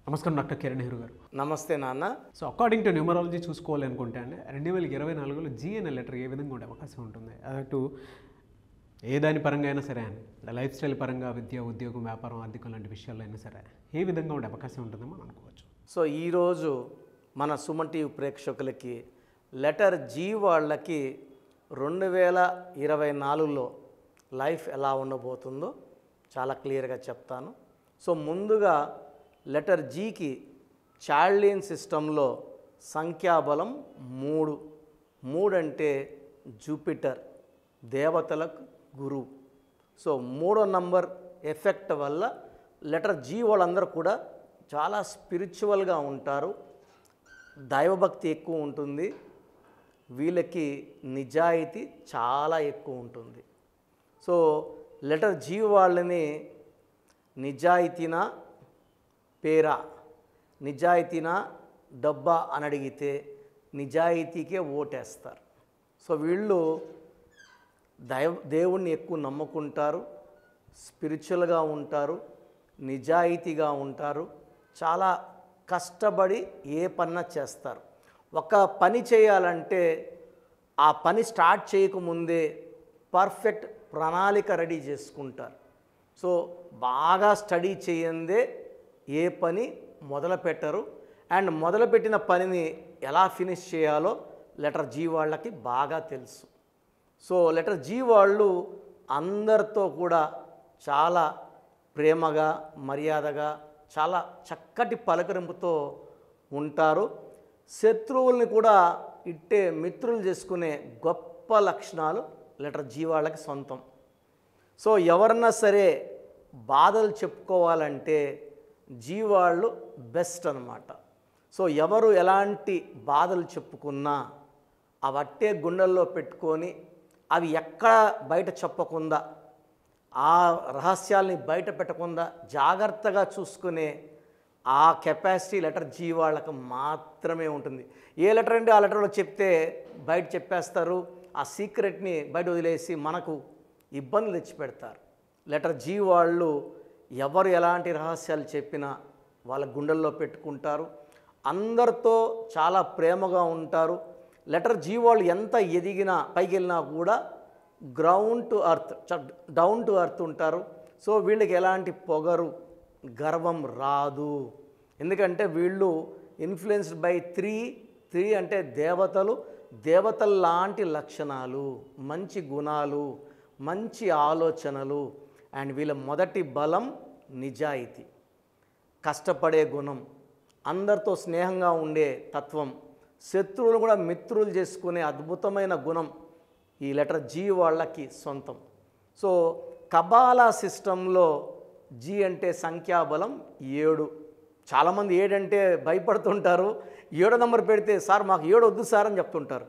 నమస్కారం డాక్టర్ కిరణ్ నెహ్రూ గారు. నమస్తే నాన్న. సో అకార్డింగ్ టు న్యూమరాలజీ చూసుకోవాలి అనుకుంటే అండి 2024లో జీ అనే లెటర్ ఏ విధంగా ఉండే అవకాశం ఉంటుంది? అటు ఏ దాని పరంగా అయినా సరే అండి, లైఫ్ స్టైల్ పరంగా, విద్య, ఉద్యోగం, వ్యాపారం, ఆర్థికం లాంటి విషయాల్లో అయినా సరే ఏ విధంగా ఉండే అవకాశం ఉంటుందో మనం అనుకోవచ్చు. సో ఈరోజు మన సుమన్ టీవీ ప్రేక్షకులకి లెటర్ జీ వాళ్ళకి 2024లో లైఫ్ ఎలా ఉండబోతుందో చాలా క్లియర్గా చెప్తాను. సో ముందుగా లెటర్ జీకి చార్లియన్ సిస్టంలో సంఖ్యాబలం 3 అంటే జూపిటర్, దేవతలకు గురువు. సో 3వ నంబర్ ఎఫెక్ట్ వల్ల లెటర్ జీ వాళ్ళందరూ కూడా చాలా స్పిరిచువల్గా ఉంటారు, దైవభక్తి ఎక్కువ ఉంటుంది, వీళ్ళకి నిజాయితీ చాలా ఎక్కువ ఉంటుంది. సో లెటర్ జీ వాళ్ళని నిజాయితీనా పేరా, నిజాయితీనా డబ్బా అని అడిగితే నిజాయితీకే ఓటేస్తారు. సో వీళ్ళు దేవుణ్ణి ఎక్కువ నమ్ముకుంటారు, స్పిరిచువల్గా ఉంటారు, నిజాయితీగా ఉంటారు, చాలా కష్టపడి ఏ పన్నా చేస్తారు. ఒక పని చేయాలంటే ఆ పని స్టార్ట్ చేయకముందే పర్ఫెక్ట్ ప్రణాళిక రెడీ చేసుకుంటారు. సో బాగా స్టడీ చేయందే ఏ పని మొదలు పెట్టరు. అండ్ మొదలుపెట్టిన పనిని ఎలా ఫినిష్ చేయాలో లెటర్ జీ వాళ్ళకి బాగా తెలుసు. సో లెటర్ జీ వాళ్ళు అందరితో కూడా చాలా ప్రేమగా, మర్యాదగా, చాలా చక్కటి పలకరింపుతో ఉంటారు. శత్రువుల్ని కూడా ఇట్టే మిత్రులు చేసుకునే గొప్ప లక్షణాలు లెటర్ జీ వాళ్ళకి సొంతం. సో ఎవరన్నా సరే బాధలు చెప్పుకోవాలంటే జీ వాళ్ళు బెస్ట్ అన్నమాట. సో ఎవరు ఎలాంటి బాధలు చెప్పుకున్నా అవట్టే గుండెల్లో పెట్టుకొని అవి ఎక్కడ బయట చెప్పకుండా, ఆ రహస్యాల్ని బయట పెట్టకుండా జాగ్రత్తగా చూసుకునే ఆ కెపాసిటీ లెటర్ జీ వాళ్ళకి మాత్రమే ఉంటుంది. ఏ లెటర్ అంటే ఆ లెటర్లో చెప్తే బయట చెప్పేస్తారు, ఆ సీక్రెట్ని బయట వదిలేసి మనకు ఇబ్బందులు తెచ్చిపెడతారు. లెటర్ జీ వాళ్ళు ఎవరు ఎలాంటి రహస్యాలు చెప్పినా వాళ్ళ గుండెల్లో పెట్టుకుంటారు, అందరితో చాలా ప్రేమగా ఉంటారు. లెటర్ జీ వాళ్ళు ఎంత ఎదిగినా పైకి వెళ్ళినా కూడా ground to earth, down to earth ఉంటారు. సో వీళ్ళకి ఎలాంటి పొగరు, గర్వం రాదు. ఎందుకంటే వీళ్ళు ఇన్ఫ్లుయెన్స్డ్ బై త్రీ అంటే దేవతలు, దేవతల లాంటి లక్షణాలు, మంచి గుణాలు, మంచి ఆలోచనలు. అండ్ వీళ్ళ మొదటి బలం నిజాయితీ, కష్టపడే గుణం, అందరితో స్నేహంగా ఉండే తత్వం, శత్రువులు కూడా మిత్రులు చేసుకునే అద్భుతమైన గుణం ఈ లెటర్ జీ వాళ్ళకి సొంతం. సో కబాలా సిస్టంలో జీ అంటే సంఖ్యాబలం 7. చాలామంది 7 అంటే భయపడుతుంటారు. 7వ నంబర్ పెడితే సార్ మాకు 7 వద్దు సార్ అని చెప్తుంటారు.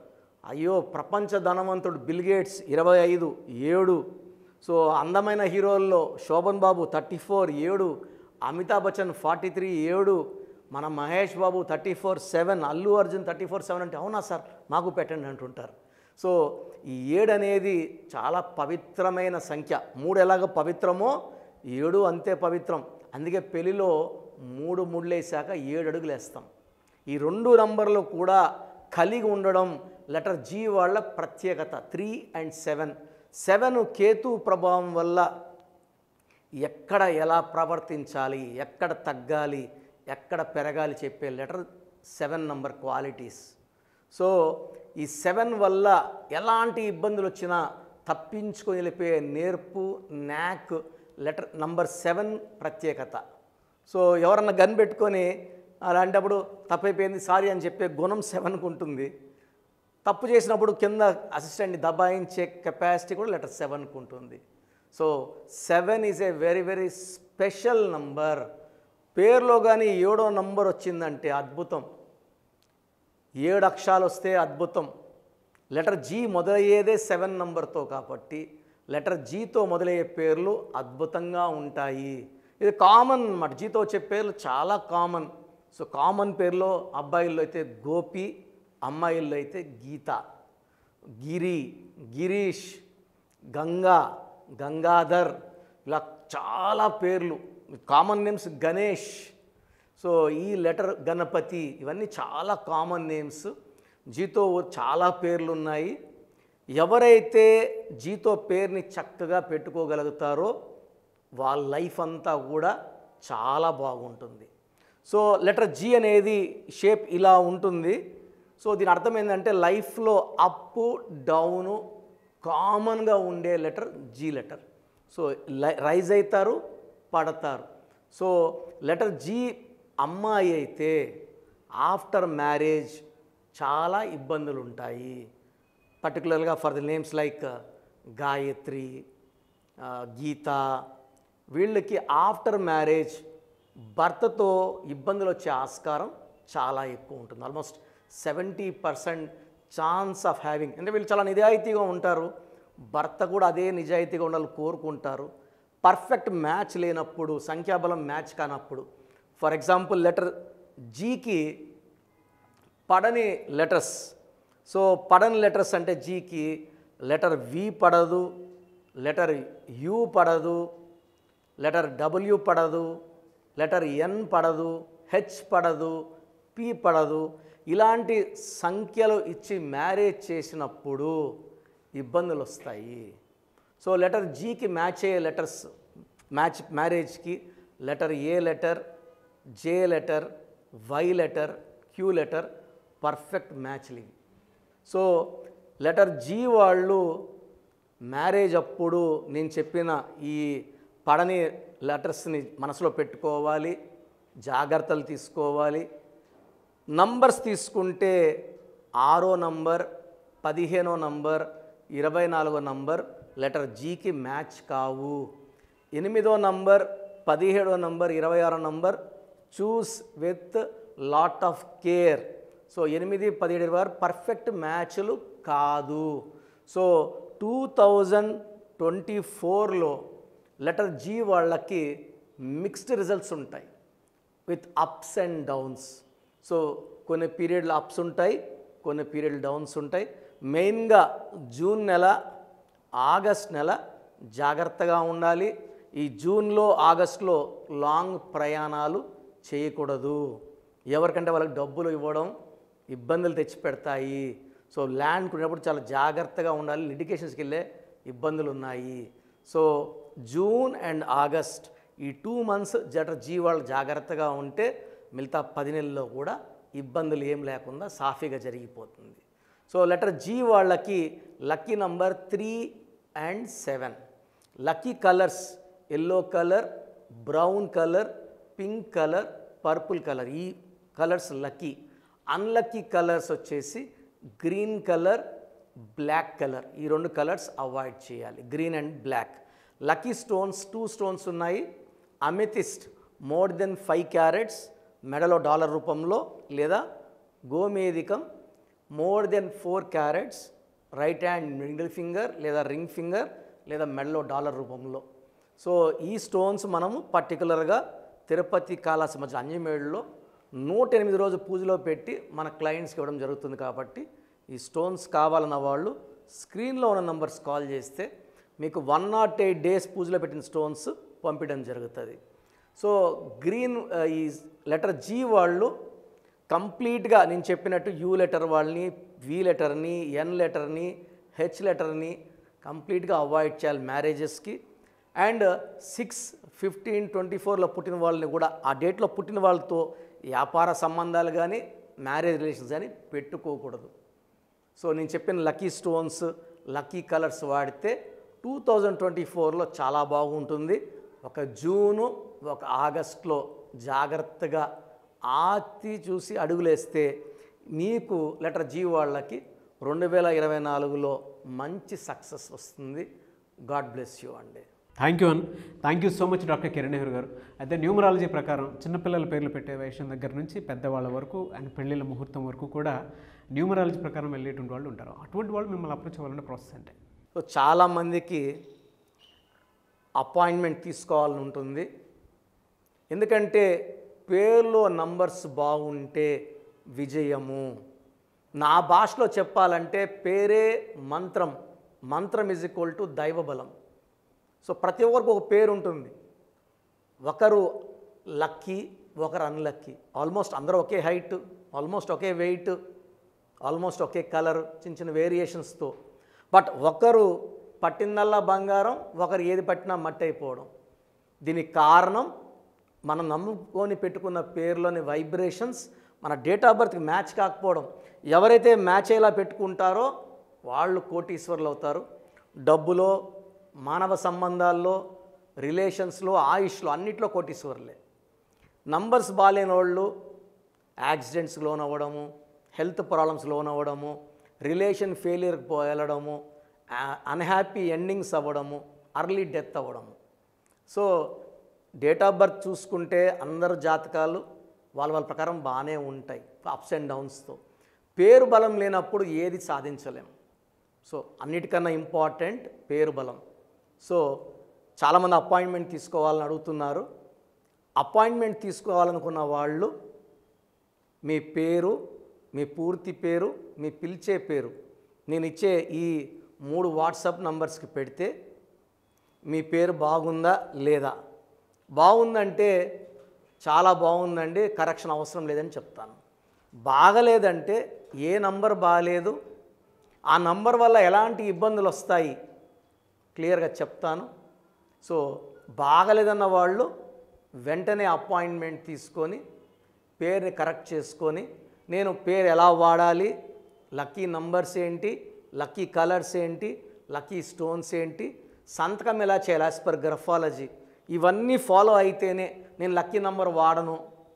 అయ్యో, ప్రపంచ ధనవంతుడు బిల్ గేట్స్ 25 7. సో అందమైన హీరోల్లో శోభన్ బాబు 34 7, అమితాబ్ బచ్చన్ 43 7, మన మహేష్ బాబు 34 7, అల్లు అర్జున్ 34 7 అంటే అవునా సార్ మాకు పెట్టండి అంటుంటారు. సో ఈ 7 అనేది చాలా పవిత్రమైన సంఖ్య. 3 ఎలాగో పవిత్రమో 7 అంతే పవిత్రం. అందుకే పెళ్లిలో 3 ముళ్ళేసాక 7 అడుగులు వేస్తాం. ఈ 2 నంబర్లు కూడా కలిగి ఉండడం లెటర్ జీ వాళ్ళ ప్రత్యేకత. 3 and 7 కేతు ప్రభావం వల్ల ఎక్కడ ఎలా ప్రవర్తించాలి, ఎక్కడ తగ్గాలి, ఎక్కడ పెరగాలి చెప్పే లెటర్ 7 నంబర్ క్వాలిటీస్. సో ఈ 7 వల్ల ఎలాంటి ఇబ్బందులు వచ్చినా తప్పించుకొని వెళ్ళిపోయే నేర్పు, న్యాక్ లెటర్ నంబర్ 7 ప్రత్యేకత. సో ఎవరన్నా గన్ పెట్టుకొని అలాంటప్పుడు తప్పైపోయింది సారీ అని చెప్పే గుణం 7కు ఉంటుంది. తప్పు చేసినప్పుడు కింద అసిస్టెంట్ని దబాయించే కెపాసిటీ కూడా లెటర్ 7కు ఉంటుంది. So 7 is a very very special number. పేరులో కానీ 7వ నంబర్ వచ్చిందంటే అద్భుతం. 7 అక్షరాలు వస్తే అద్భుతం. లెటర్ జీ మొదలయ్యేదే 7 నంబర్తో కాబట్టి లెటర్ జీతో మొదలయ్యే పేర్లు అద్భుతంగా ఉంటాయి. ఇది కామన్ అన్నమాట. జీతో వచ్చే పేర్లు చాలా కామన్. సో కామన్ పేర్లో అబ్బాయిల్లో అయితే గోపి, అమ్మాయిల్లో అయితే గీత, గిరి, గిరీష్, గంగా, గంగాధర్, ఇలా చాలా పేర్లు. Common names Ganesh. సో ఈ లెటర్ గణపతి ఇవన్నీ చాలా కామన్ నేమ్స్. జీతో చాలా పేర్లు ఉన్నాయి. ఎవరైతే జీతో పేరుని చక్కగా పెట్టుకోగలుగుతారో వాళ్ళ లైఫ్ అంతా కూడా చాలా బాగుంటుంది. సో లెటర్ జీ అనేది షేప్ ఇలా ఉంటుంది. సో దీని అర్థం ఏంటంటే లైఫ్లో అప్ డౌను కామన్గా ఉండే letter G letter. So raise అవుతారు, పడతారు. సో లెటర్ జీ అమ్మాయి అయితే ఆఫ్టర్ మ్యారేజ్ చాలా ఇబ్బందులు ఉంటాయి. పర్టికులర్గా for the names like Gayatri, Geeta, వీళ్ళకి ఆఫ్టర్ మ్యారేజ్ భర్తతో ఇబ్బందులు వచ్చే ఆస్కారం చాలా ఎక్కువ ఉంటుంది. Almost 70% chance of having. అంటే వీళ్ళు చాలా నిజాయితీగా ఉంటారు, భర్త కూడా అదే నిజాయితీగా ఉండాలని కోరుకుంటారు. పర్ఫెక్ట్ మ్యాచ్ లేనప్పుడు, సంఖ్యాబలం మ్యాచ్ కానప్పుడు, ఫర్ ఎగ్జాంపుల్ లెటర్ జీకి పడని లెటర్స్. సో పడని లెటర్స్ అంటే జీకి లెటర్ వి పడదు, లెటర్ యు పడదు, లెటర్ డబ్ల్యూ పడదు, లెటర్ ఎన్ పడదు, హెచ్ పడదు, పి పడదు. ఇలాంటి సంఖ్యలు ఇచ్చి మ్యారేజ్ చేసినప్పుడు ఇబ్బందులు వస్తాయి. సో లెటర్ జీకి మ్యాచ్ అయ్యే లెటర్స్ మ్యారేజ్కి letter A letter, J letter, Y letter, Q letter perfect మ్యాచ్లు. సో లెటర్ జీ వాళ్ళు మ్యారేజ్ అప్పుడు నేను చెప్పిన ఈ పడని లెటర్స్ని మనసులో పెట్టుకోవాలి, జాగ్రత్తలు తీసుకోవాలి. నంబర్స్ తీసుకుంటే 6వ నంబర్, 15వ నంబర్, 24వ నంబర్ లెటర్ జీకి మ్యాచ్ కావు. 8వ నంబర్, 17వ నంబర్, 26వ number choose with lot of care. So 8, 17 వారు పర్ఫెక్ట్ మ్యాచ్లు కాదు. సో 2024లో లెటర్ జీ వాళ్ళకి మిక్స్డ్ రిజల్ట్స్ ఉంటాయి with ups and downs. So కొన్ని పీరియడ్లు అప్స్ ఉంటాయి, కొన్ని పీరియడ్లు డౌన్స్ ఉంటాయి. మెయిన్గా జూన్ నెల, ఆగస్ట్ నెల జాగ్రత్తగా ఉండాలి. ఈ జూన్లో, ఆగస్టులో లాంగ్ ప్రయాణాలు చేయకూడదు. ఎవరికంటే వాళ్ళకి డబ్బులు ఇవ్వడం ఇబ్బందులు తెచ్చిపెడతాయి. సో ల్యాండ్ కొనేటప్పుడు చాలా జాగ్రత్తగా ఉండాలి, లిటిగేషన్స్కి వెళ్ళే ఇబ్బందులు ఉన్నాయి. సో జూన్ అండ్ ఆగస్ట్ ఈ 2 months లెటర్ జీ వాళ్ళు జాగ్రత్తగా ఉంటే మిగతా 10 నెలల్లో కూడా ఇబ్బందులు ఏం లేకుండా సాఫీగా జరిగిపోతుంది. సో లెటర్ జీ వాళ్ళకి lucky number 3 and 7. Lucky colours yellow colour, brown colour, pink colour, purple colour. ఈ కలర్స్ లక్కీ. అన్లక్కీ కలర్స్ వచ్చేసి గ్రీన్ కలర్, బ్లాక్ కలర్. ఈ 2 కలర్స్ అవాయిడ్ చేయాలి, green and black. Lucky stones 2 stones ఉన్నాయి. Amethyst more than 5 carats మెడలో dollar రూపంలో, లేదా గోమేధికం more than 4 carats right hand middle finger లేదా రింగ్ ఫింగర్ లేదా మెడలో డాలర్ రూపంలో. సో ఈ స్టోన్స్ మనము పర్టికులర్గా తిరుపతి కాళహస్తి మధ్య అంజమేడులో 108 రోజు పూజలో పెట్టి మన క్లయింట్స్కి ఇవ్వడం జరుగుతుంది. కాబట్టి ఈ స్టోన్స్ కావాలన్న వాళ్ళు స్క్రీన్లో ఉన్న నంబర్స్ కాల్ చేస్తే మీకు 108 days పూజలో పెట్టిన స్టోన్స్ పంపించడం జరుగుతుంది. సో గ్రీన్ ఈ లెటర్ జీ వాళ్ళు కంప్లీట్గా నేను చెప్పినట్టు యూ లెటర్ వాళ్ళని, వి లెటర్ని, ఎన్ లెటర్ని, హెచ్ లెటర్ని కంప్లీట్గా అవాయిడ్ చేయాలి మ్యారేజెస్కి. అండ్ 6, 15, 24లో పుట్టిన వాళ్ళని కూడా ఆ డేట్లో పుట్టిన వాళ్ళతో వ్యాపార సంబంధాలు కానీ మ్యారేజ్ రిలేషన్స్ కానీ పెట్టుకోకూడదు. సో నేను చెప్పిన లక్కీ స్టోన్స్, లక్కీ కలర్స్ వాడితే 2024లో చాలా బాగుంటుంది. ఒక జూను, ఒక ఆగస్టులో జాగ్రత్తగా ఆతి చూసి అడుగులేస్తే మీకు లెటర్ జీ వాళ్ళకి 2024లో మంచి సక్సెస్ వస్తుంది. గాడ్ బ్లెస్ యూ అండి. Thank you thank you so much doctor Kiran Nehru గారు. అయితే న్యూమరాలజీ ప్రకారం చిన్నపిల్లల పేర్లు పెట్టే విషయం దగ్గర నుంచి పెద్దవాళ్ళ వరకు అండ్ పెళ్ళిళ్ళ ముహూర్తం వరకు కూడా న్యూమరాలజీ ప్రకారం వెళ్ళేటువంటి వాళ్ళు ఉంటారు. అటువంటి వాళ్ళు మిమ్మల్ని అప్రోచ్ అవ్వాలంటే ప్రాసెస్ అంటే? సో చాలామందికి అపాయింట్మెంట్ తీసుకోవాలని ఉంటుంది. ఎందుకంటే పేర్లో నంబర్స్ బాగుంటే విజయము. నా భాషలో చెప్పాలంటే పేరే మంత్రం, మంత్రం ఈజ్ ఈక్వల్ టు దైవబలం. సో ప్రతి ఒక్కరికి ఒక పేరు ఉంటుంది. ఒకరు లక్కీ, ఒకరు అన్లక్కీ. ఆల్మోస్ట్ అందరూ ఒకే హైట్, ఆల్మోస్ట్ ఒకే వెయిట్, ఆల్మోస్ట్ ఒకే కలర్, చిన్న చిన్న వేరియేషన్స్తో. బట్ ఒకరు పట్టిందల్లా బంగారం, ఒకరు ఏది పట్టినా మట్టి అయిపోవడం. దీనికి కారణం మనం నమ్ముకొని పెట్టుకున్న పేర్లోని వైబ్రేషన్స్ మన డేట్ ఆఫ్ బర్త్కి మ్యాచ్ కాకపోవడం. ఎవరైతే మ్యాచ్ అయ్యేలా పెట్టుకుంటారో వాళ్ళు కోటీశ్వరులు అవుతారు. డబ్బులో, మానవ సంబంధాల్లో, రిలేషన్స్లో, ఆయుష్లో అన్నిట్లో కోటీశ్వరులే. నంబర్స్ బాగాలేని వాళ్ళు యాక్సిడెంట్స్ లోనవ్వడము, హెల్త్ ప్రాబ్లమ్స్ లోనవ్వడము, రిలేషన్ ఫెయిలియర్కి వెళ్ళడము, అన్హ్యాపీ ఎండింగ్స్ అవ్వడము, అర్లీ డెత్ అవ్వడము. సో డేట్ ఆఫ్ బర్త్ చూసుకుంటే అందరు జాతకాలు వాళ్ళ ప్రకారం బాగానే ఉంటాయి, అప్స్ అండ్ డౌన్స్తో. పేరు బలం లేనప్పుడు ఏది సాధించలేం. సో అన్నిటికన్నా ఇంపార్టెంట్ పేరు బలం. సో చాలామంది అపాయింట్మెంట్ తీసుకోవాలని అడుగుతున్నారు. అపాయింట్మెంట్ తీసుకోవాలనుకున్న వాళ్ళు మీ పేరు, మీ పూర్తి పేరు, మీ పిలిచే పేరు నేను ఇచ్చే ఈ 3 వాట్సాప్ నంబర్స్కి పెడితే మీ పేరు బాగుందా లేదా, బాగుందంటే చాలా బాగుందండి, కరెక్షన్ అవసరం లేదని చెప్తాను. బాగలేదంటే ఏ నంబర్ బాగలేదు, ఆ నంబర్ వల్ల ఎలాంటి ఇబ్బందులు వస్తాయి క్లియర్గా చెప్తాను. సో బాగలేదన్న వాళ్ళు వెంటనే అపాయింట్మెంట్ తీసుకొని పేరుని కరెక్ట్ చేసుకొని, నేను పేరు ఎలా వాడాలి, లక్కీ నంబర్స్ ఏంటి, లక్కీ కలర్స్ ఏంటి, లక్కీ స్టోన్స్ ఏంటి, సంతకం ఎలా చేయాలి యాజ్ పర్ గ్రఫాలజీ, ఇవన్నీ ఫాలో అయితేనే నేను లక్కీ నంబర్ వాడను,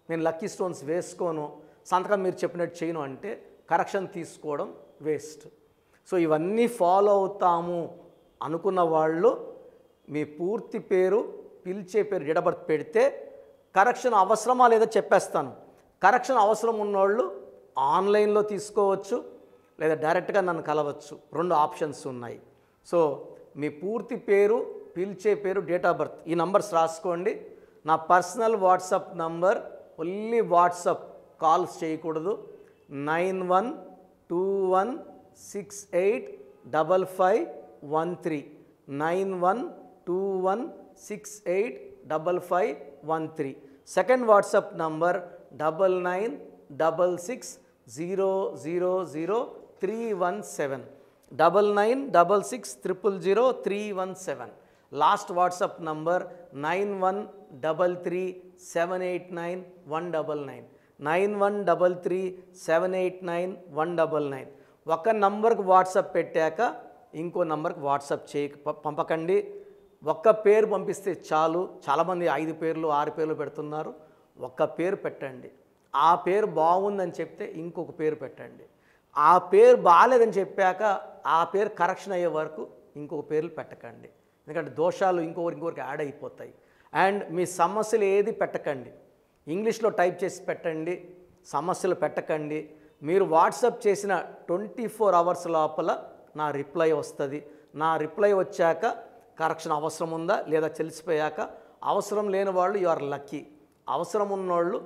నేను లక్కీ స్టోన్స్ వేసుకోను, సంతకం మీరు చెప్పినట్టు చేయను అంటే కరెక్షన్ తీసుకోవడం వేస్ట్. సో ఇవన్నీ ఫాలో అవుతాము అనుకున్న వాళ్ళు మీ పూర్తి పేరు, పిలిచే పేరు, డేట్ ఆఫ్ బర్త్ పెడితే కరెక్షన్ అవసరమా లేదా చెప్పేస్తాను. కరెక్షన్ అవసరం ఉన్నోళ్ళు ఆన్లైన్లో తీసుకోవచ్చు లేదా డైరెక్ట్గా నన్ను కలవచ్చు. 2 ఆప్షన్స్ ఉన్నాయి. సో మీ పూర్తి పేరు, పిలిచే పేరు, డేట్ ఆఫ్ బర్త్, ఈ నంబర్స్ రాసుకోండి. నా personal WhatsApp number, only WhatsApp, calls చేయకూడదు. 9121685513 9121685513. Second WhatsApp number 9966000317 9966000317. Last WhatsApp number 9133789199 9133789199. ఒక నంబర్కి వాట్సాప్ పెట్టాక ఇంకో నంబర్కి వాట్సాప్ పంపకండి. ఒక్క పేరు పంపిస్తే చాలు. చాలామంది 5 పేర్లు 6 పేర్లు పెడుతున్నారు. ఒక్క పేరు పెట్టండి. ఆ పేరు బాగుందని చెప్తే ఇంకొక పేరు పెట్టండి. ఆ పేరు బాగాలేదని చెప్పాక ఆ పేరు కరెక్షన్ అయ్యే వరకు ఇంకొక పేర్లు పెట్టకండి. ఎందుకంటే దోషాలు ఇంకొకరికి యాడ్ అయిపోతాయి. అండ్ మీ సమస్యలు ఏది పెట్టకండి, ఇంగ్లీష్లో టైప్ చేసి పెట్టండి, సమస్యలు పెట్టకండి. మీరు వాట్సాప్ చేసిన 24 అవర్స్ లోపల నా రిప్లై వస్తుంది. నా రిప్లై వచ్చాక కరెక్షన్ అవసరం ఉందా లేదా తెలిసిపోయాక, అవసరం లేని వాళ్ళు యు ఆర్ లక్కీ. అవసరం ఉన్నోళ్ళు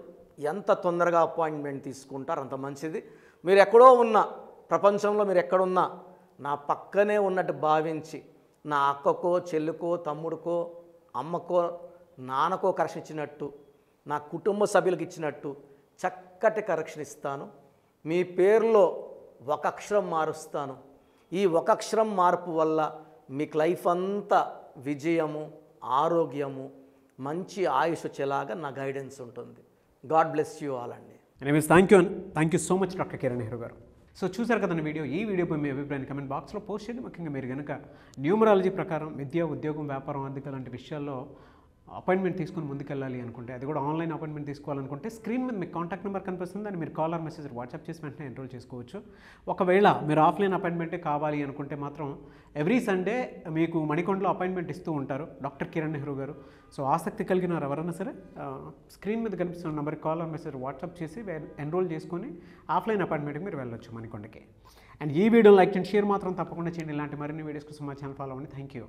ఎంత తొందరగా అపాయింట్మెంట్ తీసుకుంటారు అంత మంచిది. మీరు ఎక్కడో ఉన్నా, ప్రపంచంలో మీరు ఎక్కడున్నా నా పక్కనే ఉన్నట్టు భావించి నా అక్కకో, చెల్లికో, తమ్ముడికో, అమ్మకో, నాన్నకో కరెక్షన్ ఇచ్చినట్టు, నా కుటుంబ సభ్యులకు ఇచ్చినట్టు చక్కటి కరెక్షన్ ఇస్తాను. మీ పేరులో ఒక అక్షరం మారుస్తాను. ఈ ఒక అక్షరం మార్పు వల్ల మీకు లైఫ్ అంతా విజయము, ఆరోగ్యము, మంచి ఆయుష్ వచ్చేలాగా నా గైడెన్స్ ఉంటుంది. గాడ్ బ్లెస్ యూ ఆల్ అండి. Anyways thank you so much doctor Kiran Nehru గారు. సో చూసారు కదండి వీడియో. ఈ వీడియోపై మీ అభిప్రాయాన్ని కమెంట్ బాక్స్లో పోస్ట్ చేయండి. ముఖ్యంగా మీరు కనుక న్యూమరాలజీ ప్రకారం విద్య, ఉద్యోగం, వ్యాపారం, ఆర్థిక లాంటి విషయాల్లో అపాయింట్మెంట్ తీసుకొని ముందుకెళ్ళాలి అనుకుంటే, అది కూడా ఆన్లైన్ అపాయింట్మెంట్ తీసుకోవాలనుకుంటే స్క్రీన్ మీద మీకు కాంటాక్ట్ నెంబర్ కనిపిస్తుంది. దాన్ని మీరు కాల్ ఆర్ మెసేజ్ వాట్సాప్ చేసి వెంటనే ఎన్రోల్ చేసుకోవచ్చు. ఒకవేళ మీరు ఆఫ్లైన్ అపాయింట్మెంటే కావాలి అనుకుంటే మాత్రం ఎవ్రీ సండే మీకు మణికొండలో అపాయింట్మెంట్ ఇస్తూ ఉంటారు డాక్టర్ కిరణ్ నెహ్రూ గారు. సో ఆసక్తి కలిగిన వారు ఎవరైనా సరే స్క్రీన్ మీద కనిపిస్తున్న నెంబర్కి కాల్ ఆర్ మెసేజ్ వాట్సాప్ చేసి ఎన్రోల్ చేసుకొని ఆఫ్లైన్ అపాయింట్మెంట్కి మీరు వెళ్ళొచ్చు మణికొండకి. అండ్ ఈ వీడియో లైక్ అండ్ షేర్ మాత్రం తప్పకుండా చేయండి. ఇలాంటి మరిన్ని వీడియోస్ కోసం మా ఛానల్ ఫాలో అవ్వండి. Thank you.